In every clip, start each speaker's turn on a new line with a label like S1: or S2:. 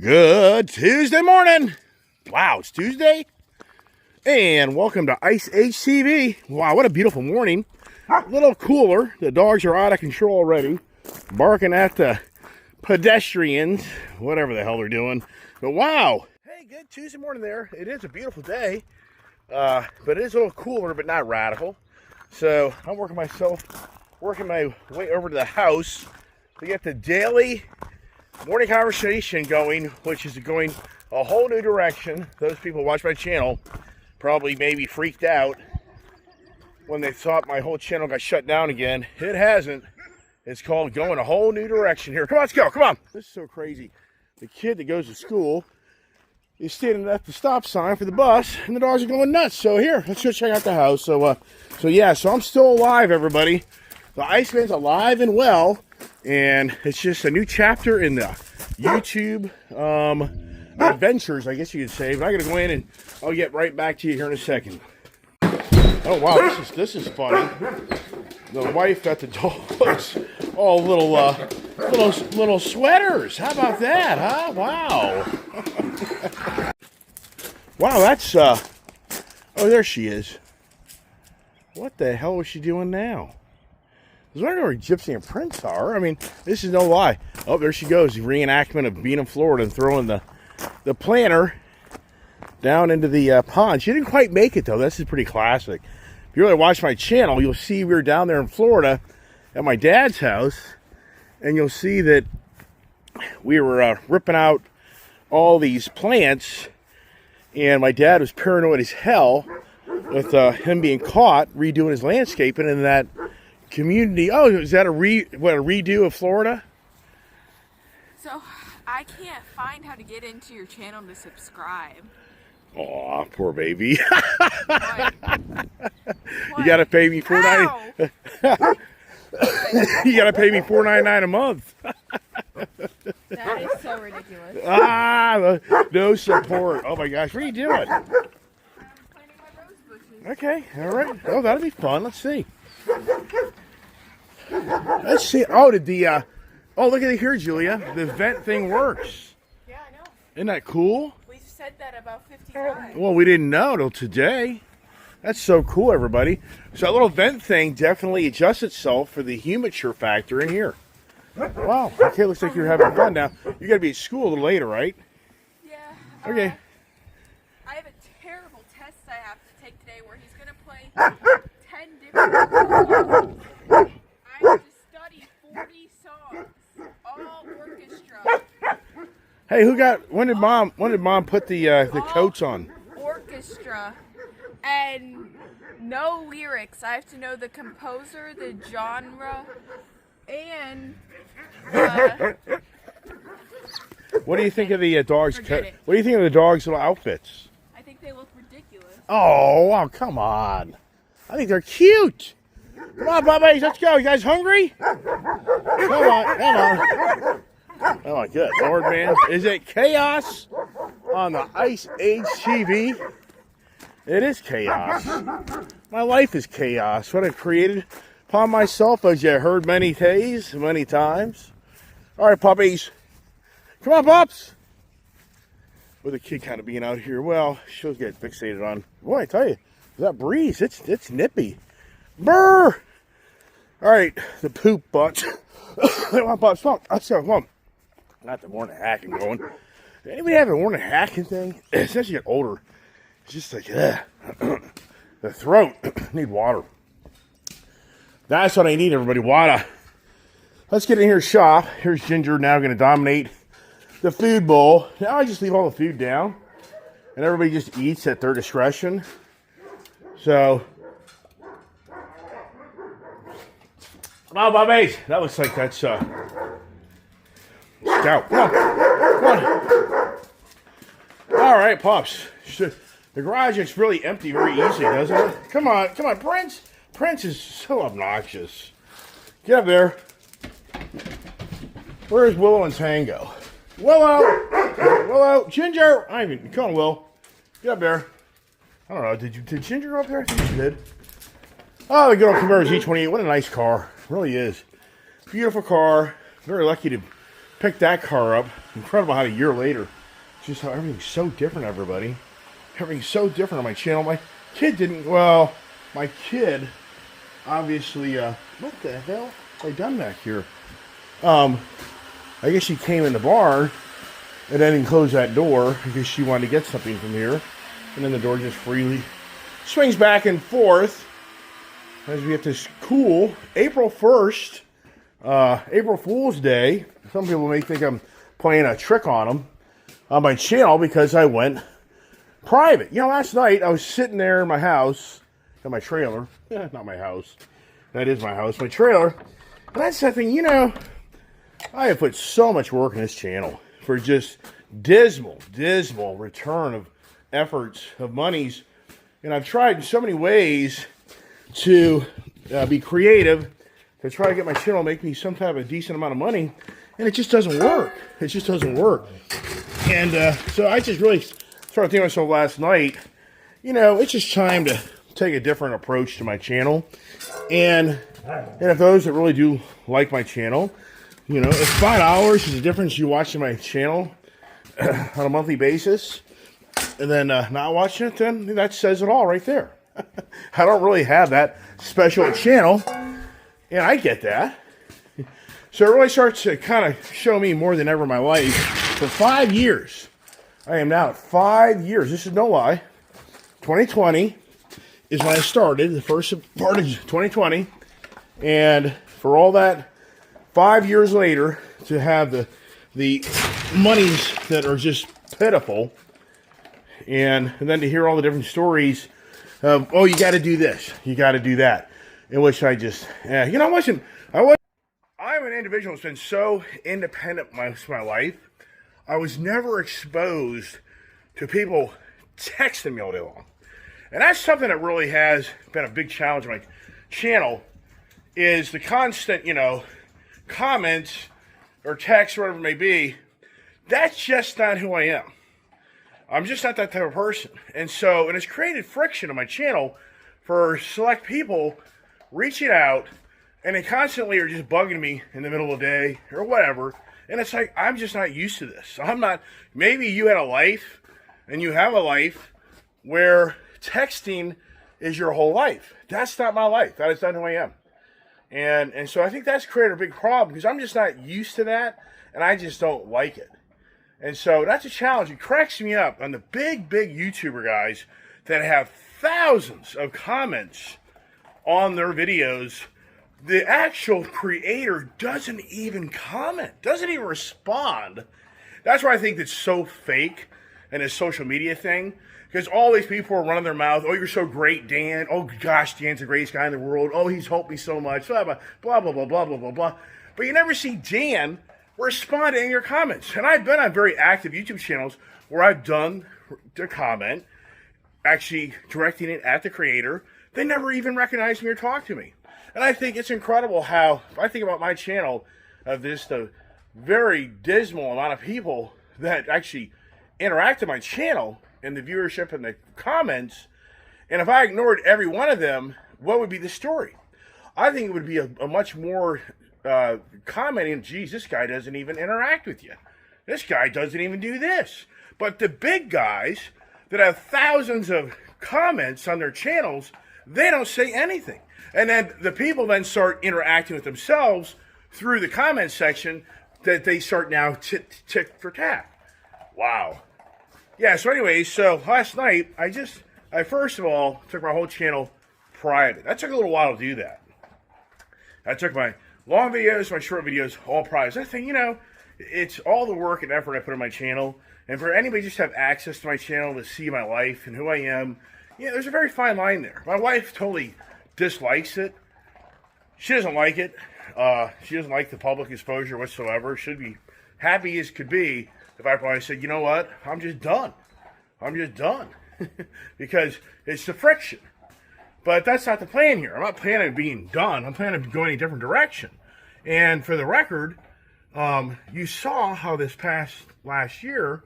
S1: Good Tuesday morning. Wow, it's Tuesday. And welcome to Ice Age TV. Wow, what a beautiful morning. A little cooler. The dogs are out of control already, barking at the pedestrians, whatever the hell they're doing. But wow. Hey, good Tuesday morning there. It is a beautiful day, but it is a little cooler, but not radical. So I'm working my way over to the house to get the daily morning conversation going, which is going a whole new direction. Those people who watch my channel probably maybe freaked out when they thought my whole channel got shut down again. It hasn't. It's called going a whole new direction here. Come on, let's go. Come on. This is so crazy. The kid that goes to school is standing at the stop sign for the bus, and the dogs are going nuts. So here, let's go check out the house. So I'm still alive, everybody. The Iceman's alive and well. And it's just a new chapter in the YouTube adventures, I guess you could say. But I gotta go in and I'll get right back to you here in a second. Oh wow, this is funny. The wife got the dogs all little sweaters. How about that, huh? Wow. Wow, that's oh, there she is. What the hell was she doing now? I was wondering where Gypsy and Prince are. I mean, this is no lie. Oh, there she goes. The reenactment of being in Florida and throwing the planter down into the pond. She didn't quite make it, though. This is pretty classic. If you really watch my channel, you'll see we were down there in Florida at my dad's house. And you'll see that we were ripping out all these plants. And my dad was paranoid as hell with him being caught redoing his landscaping in that community. Oh, is that a redo of Florida?
S2: So I can't find how to get into your channel to subscribe.
S1: Aw, poor baby.
S2: What?
S1: You gotta pay me $4.99. You gotta pay me $4.99 a month.
S2: That is so ridiculous.
S1: No support. Oh my gosh, what are you doing?
S2: I'm planting my rose bushes.
S1: Okay, all right. Oh, that'll be fun. Let's see. Let's see. Oh, look at it here, Julia. The vent thing works.
S2: Yeah, I know.
S1: Isn't that cool?
S2: We've said that about 50 times.
S1: Well, we didn't know till today. That's so cool, everybody. So that little vent thing definitely adjusts itself for the humidity factor in here. Wow. Okay, looks like you're having fun now. You got to be at school a little later, right?
S2: Yeah.
S1: Okay.
S2: I have a terrible test I have to take today where he's going to play 10 different songs. I have to study 40 songs, all orchestra.
S1: Hey, when did mom put the coats on?
S2: Orchestra and no lyrics. I have to know the composer, the genre, and
S1: What do you think of the dogs?
S2: Forget it.
S1: What do you think of the dogs' little outfits?
S2: I think they look ridiculous.
S1: Oh, come on. I think they're cute. Come on, puppies, let's go. You guys hungry? Come on. Oh my good Lord, man. Is it chaos on the Ice Age TV? It is chaos. My life is chaos. What I've created upon myself, as you heard many days, many times. All right, puppies. Come on, pups. With the kid kind of being out here, well, she'll get fixated on. Boy, I tell you, that breeze, it's nippy. Brr! All right, the poop butt. Come on, pups, come on. Let's go, come on. Not the morning hacking going. Anybody have a morning hacking thing? Especially as you get older. It's just like, the throat. Need water. That's what I need, everybody, water. Let's get in here shop. Here's Ginger now going to dominate the food bowl. Now I just leave all the food down. And everybody just eats at their discretion. So, come on, puppies. That looks like that's, Scout. Come on. Come on. All right, pups. The garage is really empty very easily, doesn't it? Come on, Prince. Prince is so obnoxious. Get up there. Where's Willow and Tango? Willow, Ginger. Come on, Will. Get up there. I don't know. Did Ginger go up there? I think she did. Oh, the good old Camaro Z28. What a nice car. It really is. Beautiful car. Very lucky to picked that car up. Incredible how a year later, just how everything's so different, everybody. Everything's so different on my channel. My kid didn't, well, my kid obviously, what the hell have I done back here? I guess she came in the barn and then closed that door because she wanted to get something from here. And then the door just freely swings back and forth as we get this cool April 1st, April Fool's Day. Some people may think I'm playing a trick on them on my channel because I went private. You know, last night I was sitting there in my house, in my trailer. Not my house. That is my house, my trailer. And I said, you know, I have put so much work in this channel for just dismal return of efforts, of monies. And I've tried in so many ways to be creative, to try to get my channel to make me some type of decent amount of money. And it just doesn't work. It just doesn't work. And so I just really started thinking to myself last night, you know, it's just time to take a different approach to my channel. And if those that really do like my channel, you know, if $5 is the difference you watching my channel on a monthly basis, and then not watching it, then that says it all right there. I don't really have that special channel, and I get that. So it really starts to kind of show me more than ever in my life. For 5 years, I am now at 5 years. This is no lie. 2020 is when I started, the first part of 2020. And for all that, 5 years later, to have the monies that are just pitiful, and then to hear all the different stories of, oh, you got to do this, you got to do that, in which I just, you know, I'm an individual that's been so independent most of my life. I was never exposed to people texting me all day long. And that's something that really has been a big challenge on my channel, is the constant, you know, comments or text or whatever it may be. That's just not who I am. I'm just not that type of person. And so, and it's created friction on my channel for select people reaching out, and they constantly are just bugging me in the middle of the day or whatever. And it's like, I'm just not used to this. I'm not, maybe you had a life and you have a life where texting is your whole life. That's not my life. That is not who I am. And so I think that's created a big problem because I'm just not used to that, and I just don't like it. And so that's a challenge. It cracks me up on the big YouTuber guys that have thousands of comments on their videos. The actual creator doesn't even comment, doesn't even respond. That's why I think it's so fake and this social media thing. Because all these people are running their mouth, oh, you're so great, Dan. Oh, gosh, Dan's the greatest guy in the world. Oh, he's helped me so much. Blah, blah, blah, blah, blah, blah, blah, blah. But you never see Dan respond to any of your comments. And I've been on very active YouTube channels where I've done the comment, actually directing it at the creator. They never even recognize me or talk to me. And I think it's incredible how, if I think about my channel, of this, the very dismal amount of people that actually interact with my channel, and the viewership and the comments, and if I ignored every one of them, what would be the story? I think it would be a much more commenting, geez, this guy doesn't even interact with you. This guy doesn't even do this. But the big guys that have thousands of comments on their channels, they don't say anything. And then the people then start interacting with themselves through the comment section that they start now tick for tack. Wow. Yeah, so anyways, so last night, I first of all took my whole channel private. That took a little while to do that. I took my long videos, my short videos, all private. I think, you know, it's all the work and effort I put in my channel. And for anybody just to have access to my channel to see my life and who I am, yeah, there's a very fine line there. My wife totally dislikes it. She doesn't like it. She doesn't like the public exposure whatsoever. Should be happy as could be if I probably said, you know what, I'm just done. I'm just done. Because it's the friction. But that's not the plan here. I'm not planning on being done. I'm planning on going a different direction. And for the record, you saw how this last year,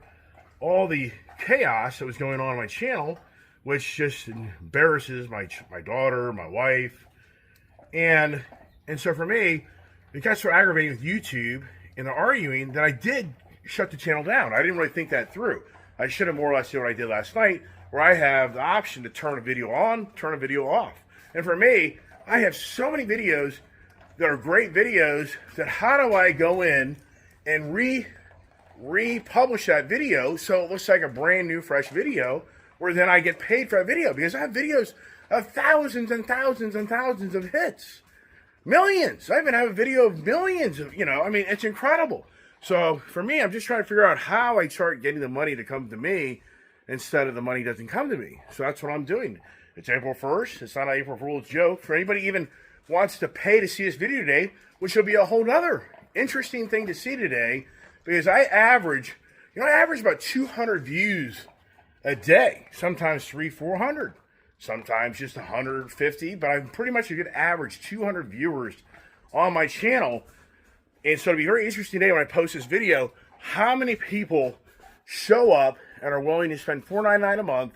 S1: all the chaos that was going on my channel, which just embarrasses my daughter, my wife. And so for me, it got so aggravating with YouTube and they're arguing, then I did shut the channel down. I didn't really think that through. I should have more or less done what I did last night, where I have the option to turn a video on, turn a video off. And for me, I have so many videos that are great videos that how do I go in and republish that video so it looks like a brand new, fresh video, where then I get paid for that video, because I have videos of thousands and thousands and thousands of hits. Millions. I even have a video of millions of, I mean, it's incredible. So for me, I'm just trying to figure out how I start getting the money to come to me instead of the money doesn't come to me. So that's what I'm doing. It's April 1st. It's not an April Fool's joke. For anybody even wants to pay to see this video today, which will be a whole nother interesting thing to see today, because I average about 200 views a day, sometimes 300-400, sometimes just 150, but I'm pretty much a good average 200 viewers on my channel. And so it'll be very interesting today when I post this video, how many people show up and are willing to spend $4.99 a month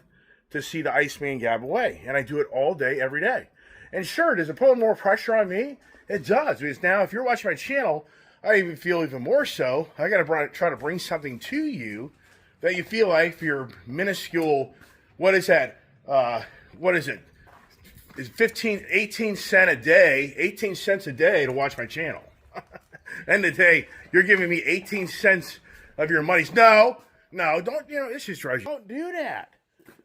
S1: to see the Iceman gab away. And I do it all day, every day. And sure, does it put more pressure on me? It does, because now if you're watching my channel, I even feel even more so. I got to try to bring something to you that you feel like for your minuscule, what is that? What is it? Is 18 cents a day to watch my channel. End of the day, you're giving me 18 cents of your money. No, don't, this just drives you. Don't do that.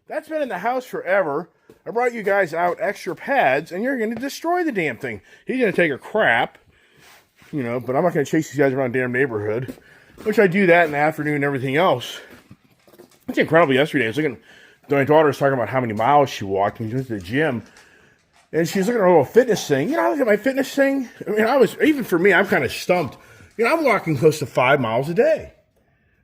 S1: That's been in the house forever. I brought you guys out extra pads, and you're going to destroy the damn thing. He's going to take a crap, but I'm not going to chase these guys around the damn neighborhood, which I do that in the afternoon and everything else. It's incredible yesterday. I was looking, my daughter was talking about how many miles she walked when she went to the gym. And she's looking at her little fitness thing. I look at my fitness thing. I mean, even for me, I'm kind of stumped. I'm walking close to 5 miles a day.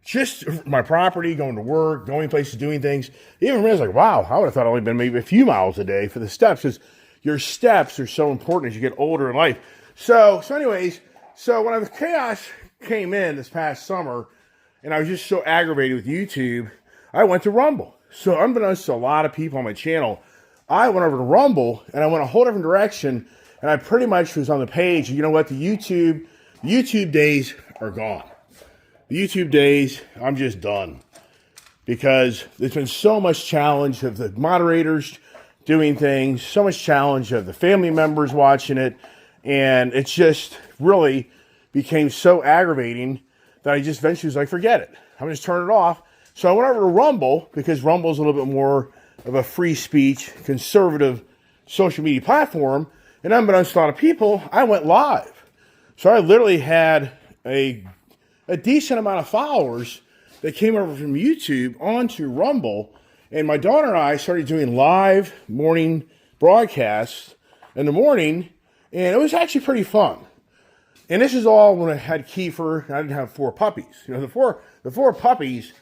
S1: Just my property, going to work, going places, doing things. Even for me, I was like, wow, I would have thought it only been maybe a few miles a day for the steps, because your steps are so important as you get older in life. So anyways, when the chaos came in this past summer, and I was just so aggravated with YouTube, I went to Rumble. So unbeknownst to a lot of people on my channel, I went over to Rumble, and I went a whole different direction, and I pretty much was on the page. You know what? The YouTube days are gone. The YouTube days, I'm just done. Because there's been so much challenge of the moderators doing things, so much challenge of the family members watching it, and it just really became so aggravating that I just eventually was like, forget it. I'm going to just turn it off. So I went over to Rumble, because Rumble is a little bit more of a free speech, conservative social media platform, and unbeknownst to a lot of people, I went live. So I literally had a decent amount of followers that came over from YouTube onto Rumble, and my daughter and I started doing live morning broadcasts in the morning, and it was actually pretty fun. And this is all when I had Kiefer, and I didn't have 4 puppies. The four puppies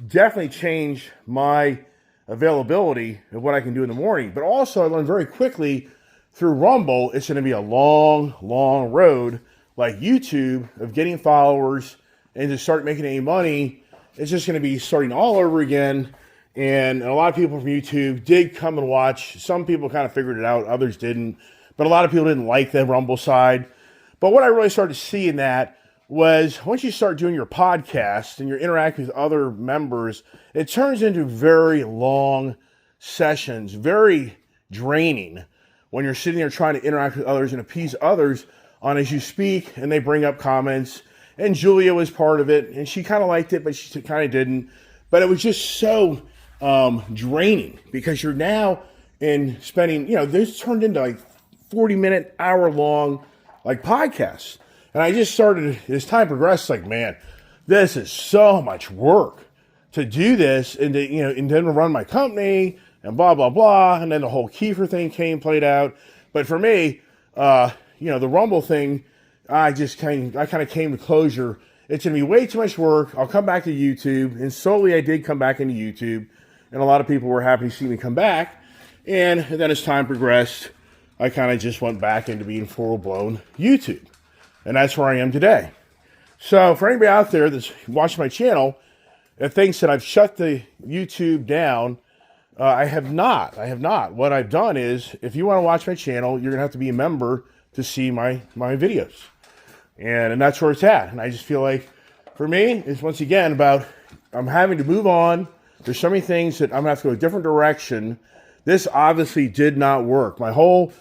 S1: definitely changed my availability of what I can do in the morning. But also I learned very quickly through Rumble, it's going to be a long, long road like YouTube of getting followers and to start making any money. It's just going to be starting all over again. And a lot of people from YouTube did come and watch. Some people kind of figured it out. Others didn't. But a lot of people didn't like the Rumble side. But what I really started to see in that was once you start doing your podcast and you're interacting with other members, it turns into very long sessions, very draining when you're sitting there trying to interact with others and appease others on as you speak, and they bring up comments. And Julia was part of it, and she kind of liked it, but she kind of didn't. But it was just so draining, because you're now in spending, this turned into like 40-minute, hour-long like podcasts. And I just started, as time progressed, like, man, this is so much work to do this and to, and then to run my company and blah, blah, blah. And then the whole Kiefer thing played out. But for me, the Rumble thing, I kind of came to closure. It's going to be way too much work. I'll come back to YouTube. And slowly I did come back into YouTube. And a lot of people were happy to see me come back. And then as time progressed, I kind of just went back into being full-blown YouTube. And that's where I am today. So for anybody out there that's watching my channel that thinks that I've shut the YouTube down, I have not. What I've done is, if you want to watch my channel, you're going to have to be a member to see my videos. And that's where it's at. And I just feel like, for me, it's once again about I'm having to move on. There's so many things that I'm going to have to go a different direction. This obviously did not work. My whole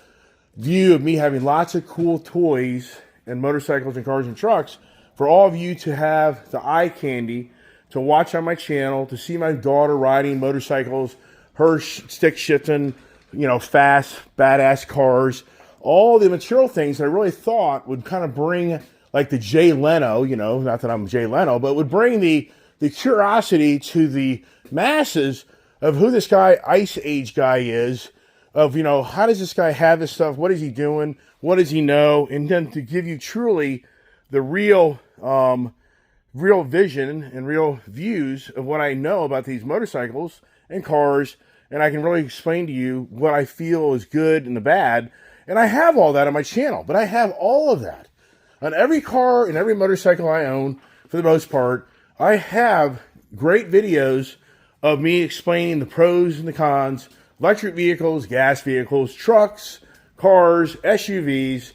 S1: view of me having lots of cool toys and motorcycles and cars and trucks for all of you to have the eye candy to watch on my channel, to see my daughter riding motorcycles, her stick shifting, fast, badass cars, all the material things that I really thought would kind of bring, like the Jay Leno, not that I'm Jay Leno, but would bring the curiosity to the masses of who this guy, Ice Age guy is, of, how does this guy have this stuff? What is he doing? What does he know? And then to give you truly the real vision and real views of what I know about these motorcycles and cars. And I can really explain to you what I feel is good and the bad. And I have all that on my channel, but I have all of that on every car and every motorcycle I own. For the most part, I have great videos of me explaining the pros and the cons, electric vehicles, gas vehicles, trucks, cars, SUVs,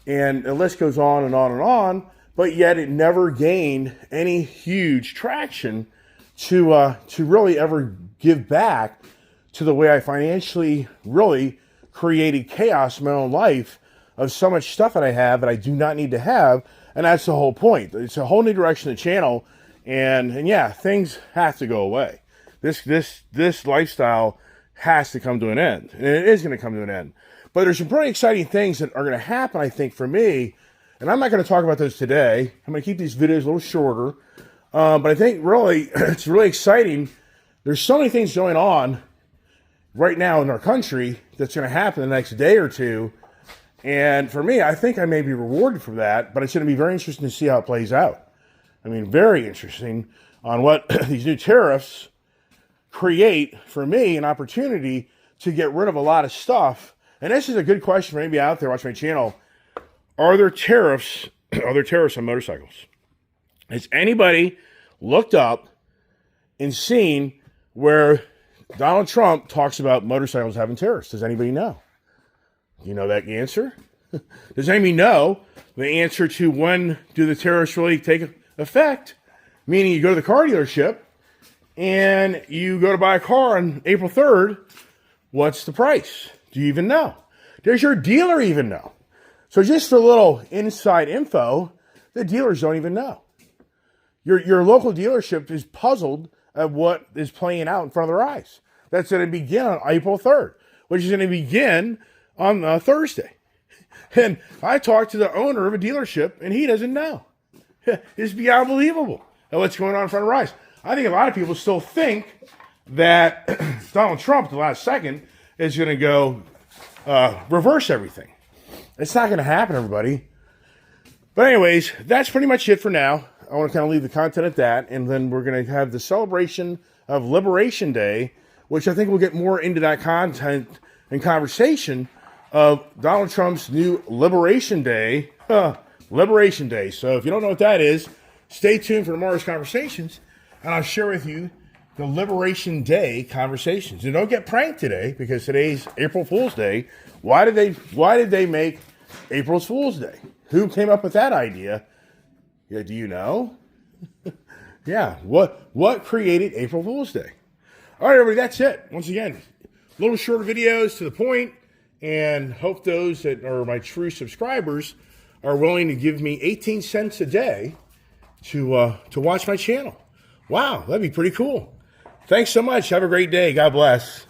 S1: and the list goes on and on and on, but yet it never gained any huge traction to really ever give back to the way I financially really created chaos in my own life of so much stuff that I have that I do not need to have, and that's the whole point. It's a whole new direction of the channel, and yeah, things have to go away. This lifestyle has to come to an end, and it is going to come to an end. But there's some pretty exciting things that are going to happen, I think, for me, and I'm not going to talk about those today. I'm going to keep these videos a little shorter, but I think really it's really exciting. There's so many things going on right now in our country that's going to happen the next day or two, and for me, I think I may be rewarded for that, but it's going to be very interesting to see how it plays out. I mean, very interesting on what these new tariffs create for me an opportunity to get rid of a lot of stuff. And this is a good question for anybody out there watching my channel. Are there tariffs on motorcycles? Has anybody looked up and seen where Donald Trump talks about motorcycles having tariffs? Does anybody know? Do you know that answer? Does anybody know the answer to when do the tariffs really take effect? Meaning you go to the car dealership and you go to buy a car on April 3rd, what's the price? Do you even know? Does your dealer even know? So just for a little inside info, the dealers don't even know. Your local dealership is puzzled at what is playing out in front of their eyes. That's going to begin on April 3rd, which is going to begin on Thursday. And I talked to the owner of a dealership, and he doesn't know. It's beyond unbelievable what's going on in front of our eyes. I think a lot of people still think that Donald Trump, at the last second, is going to go reverse everything. It's not going to happen, everybody. But anyways, that's pretty much it for now. I want to kind of leave the content at that, and then we're going to have the celebration of Liberation Day, which I think we'll get more into that content and conversation of Donald Trump's new Liberation Day. Liberation Day. So if you don't know what that is, stay tuned for tomorrow's conversations, and I'll share with you the Liberation Day conversations. And don't get pranked today, because today's April Fool's Day. Why did they make April Fool's Day? Who came up with that idea? Yeah, do you know? Yeah, what created April Fool's Day? All right, everybody, that's it. Once again, little shorter videos to the point, and hope those that are my true subscribers are willing to give me 18 cents a day to watch my channel. Wow, that'd be pretty cool. Thanks so much. Have a great day. God bless.